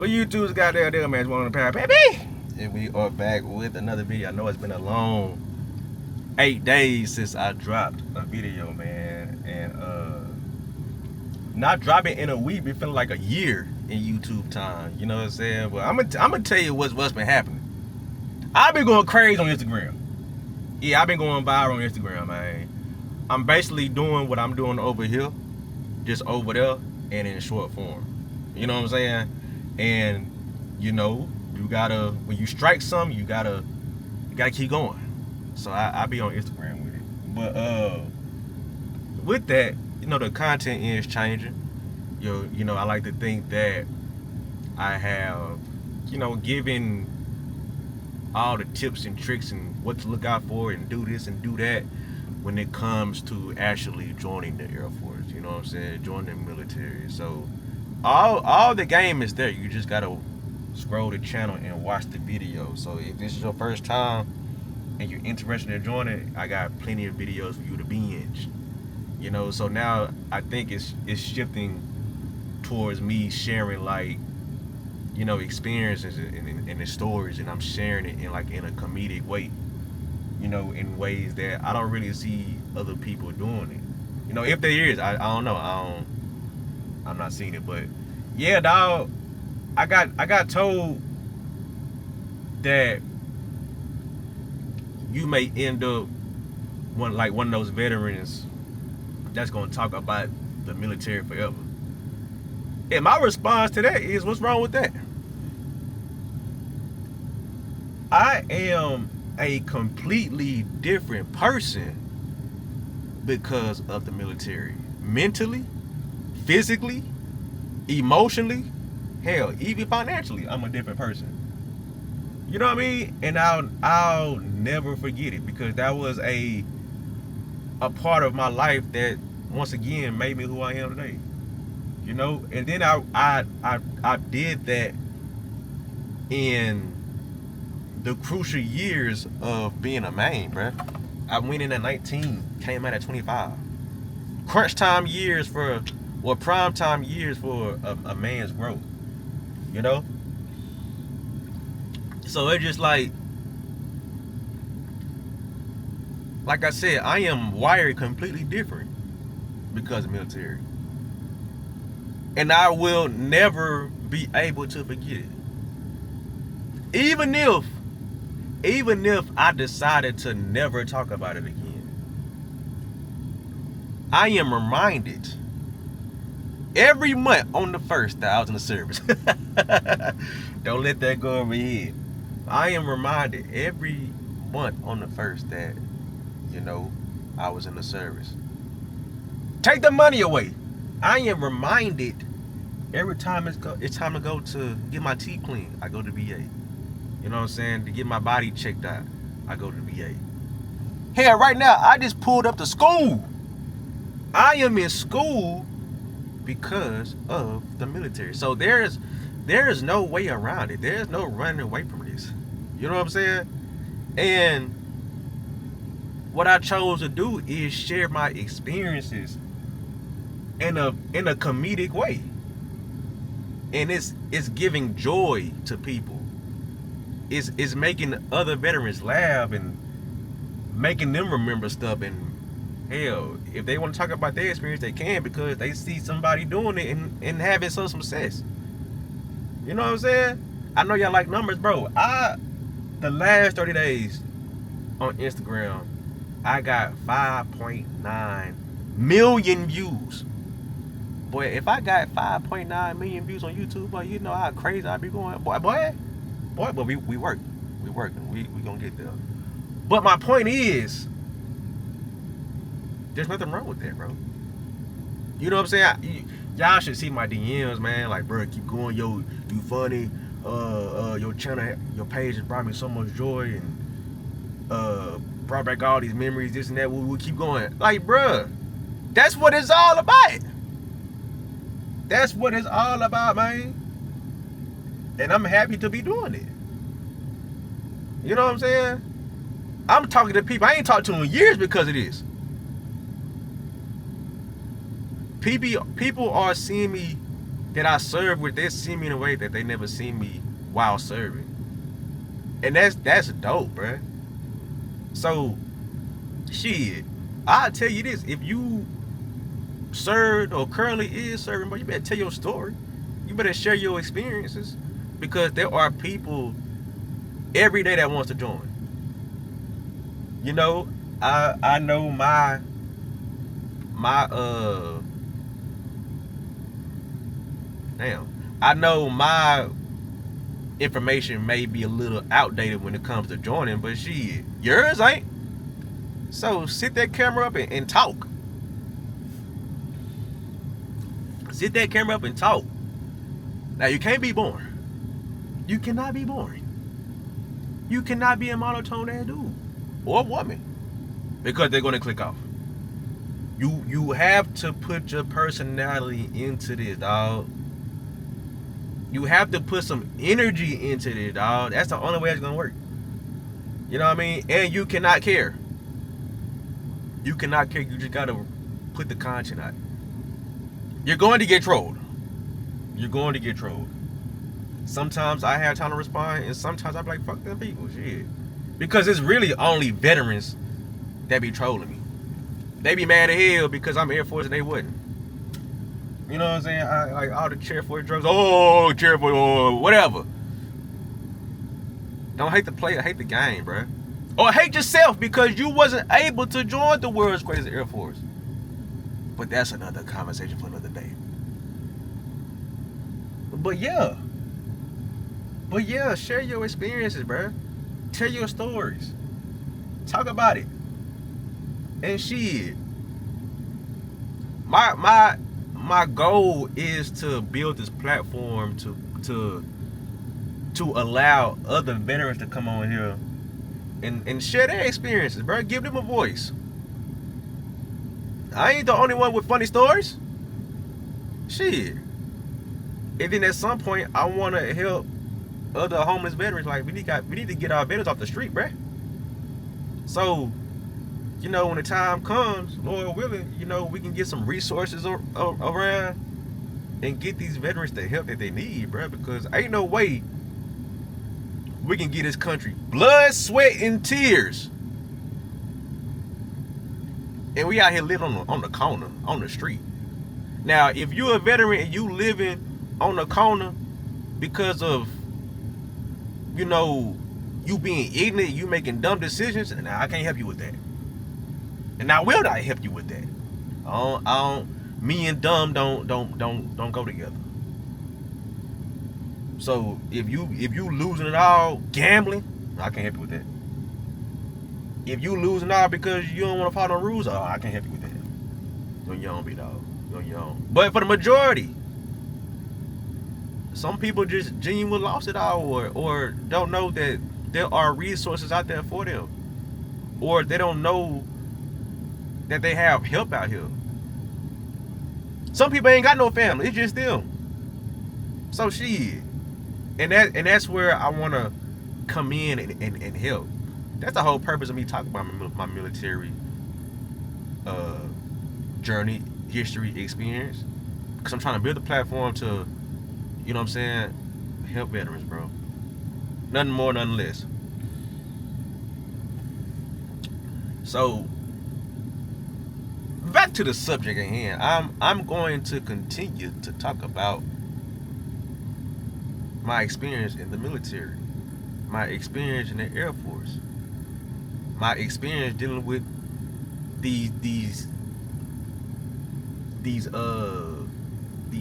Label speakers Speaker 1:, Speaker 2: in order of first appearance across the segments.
Speaker 1: But YouTube's got there, man. It's one on the power, baby. And we are back with another video. I know it's been a long 8 days since I dropped a video, man. And not dropping in a week, it feeling like a year in YouTube time. You know what I'm saying? But I'm gonna tell you what's been happening. I've been going crazy on Instagram. Yeah, I've been going viral on Instagram, man. I'm basically doing what I'm doing over here, just over there and in short form. You know what I'm saying? And you know, you gotta, when you strike something, you gotta keep going. So I be on Instagram with it. But with that, you know, the content is changing. You know, I like to think that I have, you know, given all the tips and tricks and what to look out for and do this and do that when it comes to actually joining the Air Force. You know what I'm saying? Joining the military. So all the game is there. You just gotta scroll the channel and watch the video. So if this is your first time and you're interested in joining it, I got plenty of videos for you to binge. You know, so now I think it's shifting towards me sharing, like, you know, experiences and the stories, and I'm sharing it in a comedic way. You know, in ways that I don't really see other people doing it. You know, if there is, I don't know. I'm not seeing it, but yeah, dog. I got told that you may end up one of those veterans that's gonna talk about the military forever. And my response to that is, what's wrong with that? I am a completely different person because of the military. Mentally, physically, emotionally, hell, even financially, I'm a different person. You know what I mean? And I'll never forget it, because that was a part of my life that once again made me who I am today. You know, and then I did that in the crucial years of being a man, bruh. I went in at 19, came out at 25. Crunch time years prime time years for a man's growth. You know? So it's just like I said, I am wired completely different because of the military. And I will never be able to forget it. Even if I decided to never talk about it again, I am reminded every month on the 1st that I was in the service. Don't let that go over your head. I am reminded every month on the 1st that, you know, I was in the service. Take the money away. I am reminded every time it's time to go to get my teeth cleaned, I go to VA. You know what I'm saying? To get my body checked out, I go to the VA. Hell, right now, I just pulled up to school. I am in school because of the military. So there is no way around it. There's no running away from this. You know what I'm saying? And what I chose to do is share my experiences in a comedic way. And it's giving joy to people. It's making other veterans laugh and making them remember stuff. And hell, if they want to talk about their experience, they can, because they see somebody doing it and having some success. You know what I'm saying? I know y'all like numbers, bro. The last 30 days on Instagram, I got 5.9 million views. Boy, if I got 5.9 million views on YouTube, boy, you know how crazy I be going. But we work. We working. We gonna get there. But my point is, there's nothing wrong with that, bro. You know what I'm saying? Y'all should see my DMs, man. Like, bro, keep going. Yo, you funny. Your channel, your page has brought me so much joy and brought back all these memories, this and that. We'll keep going. Like, bro, that's what it's all about. That's what it's all about, man. And I'm happy to be doing it. You know what I'm saying? I'm talking to people I ain't talked to in years because of this. People are seeing me that I serve with, they see me in a way that they never seen me while serving. And that's dope, bruh. So, shit, I'll tell you this. If you served or currently is serving, but you better tell your story. You better share your experiences. Because there are people every day that wants to join. You know, I know my I know my information may be a little outdated when it comes to joining, but shit, yours ain't. So sit that camera up and talk. Sit that camera up and talk. Now you can't be boring. You cannot be boring. You cannot be a monotone ass dude or woman because they're gonna click off. You have to put your personality into this, dog. You have to put some energy into this, dog. That's the only way it's gonna work. You know what I mean? And you cannot care. You cannot care. You just gotta put the content out. You're going to get trolled. You're going to get trolled. Sometimes I have time to respond, and sometimes I'm like, fuck them people, shit. Because it's really only veterans that be trolling me. They be mad at hell because I'm Air Force and they wouldn't. You know what I'm saying? I like all the cheer for drugs. Oh, cheer for whatever. Don't hate the player, hate the game, bro. Or hate yourself because you wasn't able to join the world's greatest Air Force. But that's another conversation for another day. But yeah, share your experiences, bro. Tell your stories. Talk about it. And shit. My goal is to build this platform to allow other veterans to come on here and share their experiences, bro. Give them a voice. I ain't the only one with funny stories. Shit. And then at some point, I want to help other homeless veterans. Like, we need to get our veterans off the street, bruh. So, you know, when the time comes, Lord willing, you know, we can get some resources around and get these veterans the help that they need, bruh. Because ain't no way we can get this country blood, sweat, and tears, and we out here living on the corner, on the street. Now, if you're a veteran and you living on the corner because of, you know, you being ignorant, you making dumb decisions, and I can't help you with that. And I will not help you with that. Me and dumb don't go together. So if you losing it all gambling, I can't help you with that. If you losing it all because you don't want to follow the rules, I can't help you with that. You're on your own, dog. You're on your own. But for the majority, some people just genuinely lost it all, or don't know that there are resources out there for them, or they don't know that they have help out here. Some people ain't got no family; it's just them. So shit, and that's where I want to come in and help. That's the whole purpose of me talking about my military journey, history, experience. Because I'm trying to build a platform to, you know what I'm saying, help veterans, bro. Nothing more, nothing less. So, back to the subject at hand. I'm going to continue to talk about my experience in the military, my experience in the Air Force, my experience dealing with these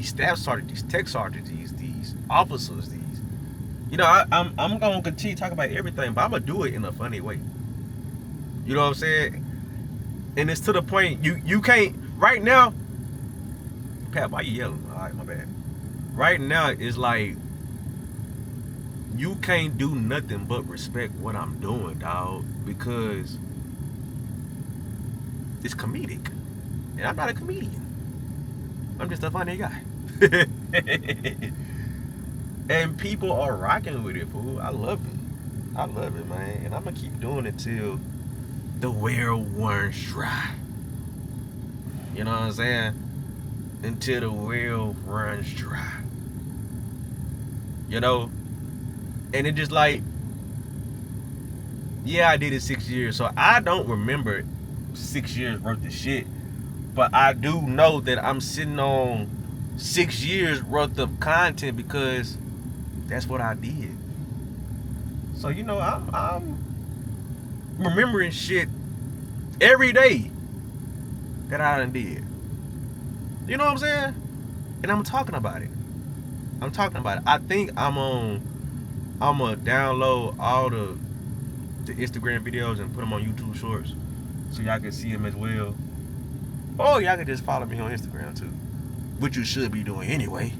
Speaker 1: staff sergeants, these tech sergeants, these officers, you know, I'm gonna continue to talk about everything, but I'm gonna do it in a funny way. You know what I'm saying? And it's to the point you can't right now. Pat, why you yelling? All right, my bad. Right now it's like you can't do nothing but respect what I'm doing, dog, because it's comedic, and I'm not a comedian. I'm just a funny guy. And people are rocking with it, fool. I love it. I love it, man. And I'm gonna keep doing it till the well runs dry. You know what I'm saying? Until the well runs dry. you know. And it just like, yeah, I did it 6 years, so I don't remember 6 years worth of shit. But I do know that I'm sitting on 6 years worth of content because that's what I did. So you know, I'm remembering shit every day that I done did. You know what I'm saying? And I'm talking about it. I'm talking about it. I think I'm gonna download all the Instagram videos and put them on YouTube Shorts so y'all can see them as well. Or y'all can just follow me on Instagram too, which you should be doing anyway.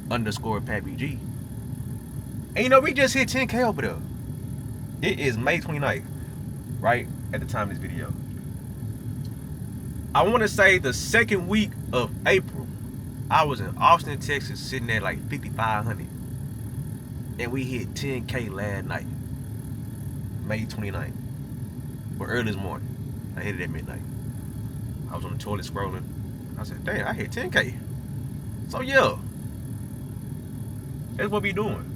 Speaker 1: _PatBG. And you know, we just hit 10K over there. It is May 29th, right at the time of this video. I want to say the second week of April, I was in Austin, Texas, sitting at like 5,500. And we hit 10K last night, May 29th, or early this morning. I hit it at midnight. I was on the toilet scrolling. I said, damn, I hit 10K. So yeah, that's what we doing.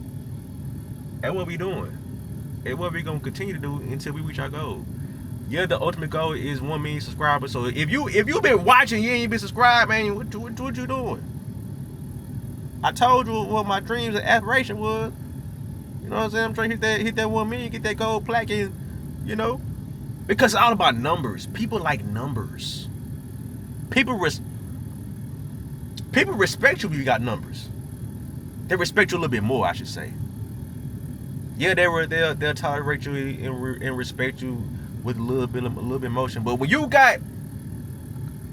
Speaker 1: That's what we doing. And what we gonna continue to do until we reach our goal. Yeah, the ultimate goal is 1 million subscribers. So if you been watching, you ain't been subscribed, man, what you doing? I told you what my dreams and aspiration was. You know what I'm saying? I'm trying to hit that 1 million, get that gold plaque, and you know, because it's all about numbers. People like numbers. People respect you if you got numbers. They respect you a little bit more, I should say. Yeah, they'll tolerate you and respect you with a little bit emotion. But when you got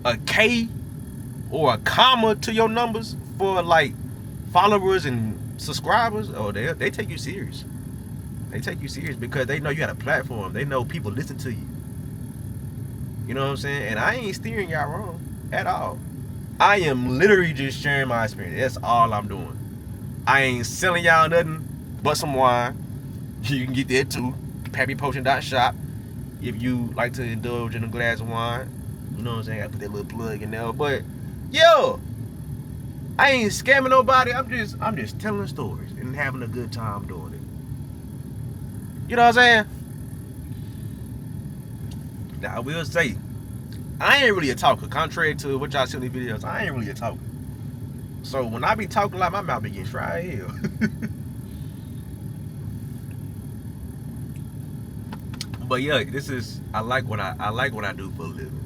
Speaker 1: a K or a comma to your numbers for like followers and subscribers, oh, they take you serious. They take you serious because they know you got a platform. They know people listen to you. You know what I'm saying? And I ain't steering y'all wrong at all. I am literally just sharing my experience. That's all I'm doing. I ain't selling y'all nothing but some wine. You can get that too. PatBPotion.shop. If you like to indulge in a glass of wine. You know what I'm saying? I put that little plug in there. But yo, I ain't scamming nobody. I'm just telling stories and having a good time doing it. You know what I'm saying? Now I will say, I ain't really a talker. Contrary to what y'all see in these videos, I ain't really a talker. So when I be talking, like, my mouth be getting dry as hell. But yeah, I like what I do for a living,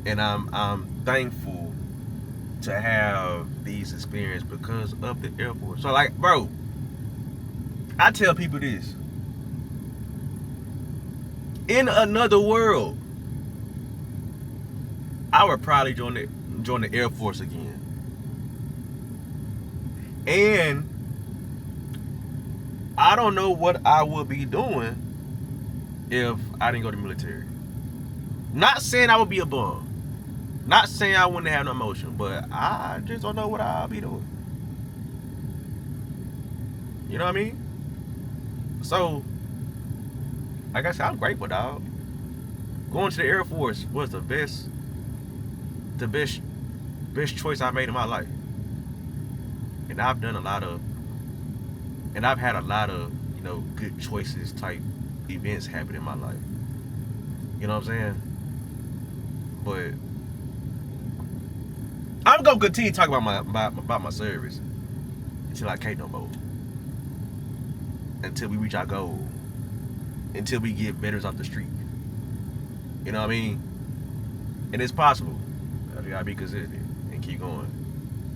Speaker 1: and I'm thankful to have these experiences because of the Air Force. So like, bro, I tell people this: in another world, I would probably join the Air Force again, and I don't know what I would be doing if I didn't go to the military. Not saying I would be a bum. Not saying I wouldn't have no emotion, but I just don't know what I'll be doing. You know what I mean? So, like I said, I'm grateful, dog. Going to the Air Force was the best choice I made in my life. And I've had a lot of, you know, good choices type events happen in my life. You know what I'm saying? But I'm gonna continue talking about my service until I can't no more. Until we reach our goal. Until we get veterans off the street. You know what I mean? And it's possible. You gotta be consistent and keep going.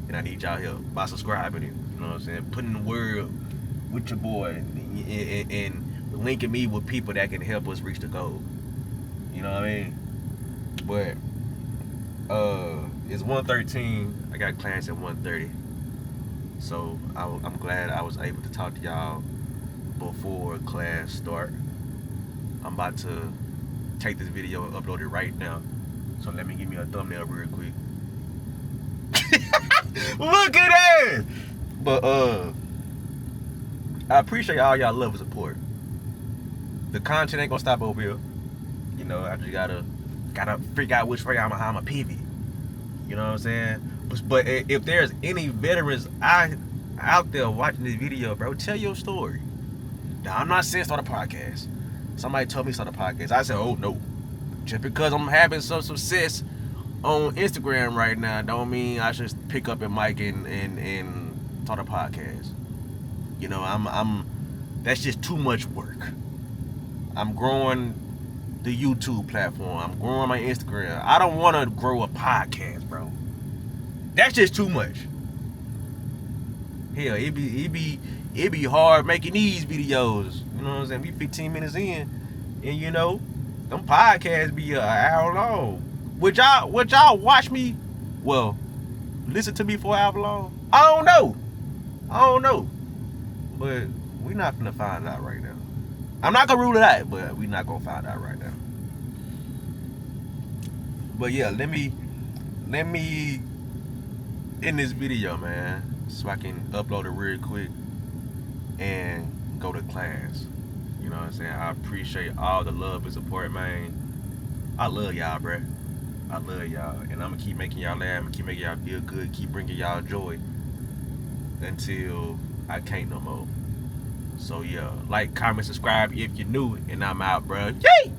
Speaker 1: And I need y'all help by subscribing it. You know what I'm saying? Putting the word with your boy and linking me with people that can help us reach the goal. You know what I mean? But it's 1:13. I got class at 1:30. So I'm glad I was able to talk to y'all before class start. I'm about to take this video and upload it right now. So let me give me a thumbnail real quick. Look at that! But I appreciate all y'all love and support. The content ain't gonna stop over here. You know, I just gotta figure out which way I'm a pivot. You know what I'm saying? But if there's any veterans out there watching this video, bro, tell your story. Now, I'm not saying start a podcast. Somebody told me start a podcast. I said, oh no. Just because I'm having some success on Instagram right now, don't mean I should pick up a mic and start a podcast. You know, I'm that's just too much work. I'm growing the YouTube platform. I'm growing my Instagram. I don't want to grow a podcast, bro. That's just too much. Hell, it be hard making these videos. You know what I'm saying? We 15 minutes in, and you know, them podcasts be an hour long. Would y'all watch me? Well, listen to me for an hour long? I don't know. But we not gonna find out right now. I'm not gonna rule it out, but we not gonna find out right now. But yeah, let me end this video, man, so I can upload it real quick and go to class. You know what I'm saying? I appreciate all the love and support, man. I love y'all, bruh. I love y'all, and I'm gonna keep making y'all laugh. I'm gonna keep making y'all feel good. Keep bringing y'all joy until I can't no more. So yeah, like, comment, subscribe if you're new, and I'm out, bruh. Yay!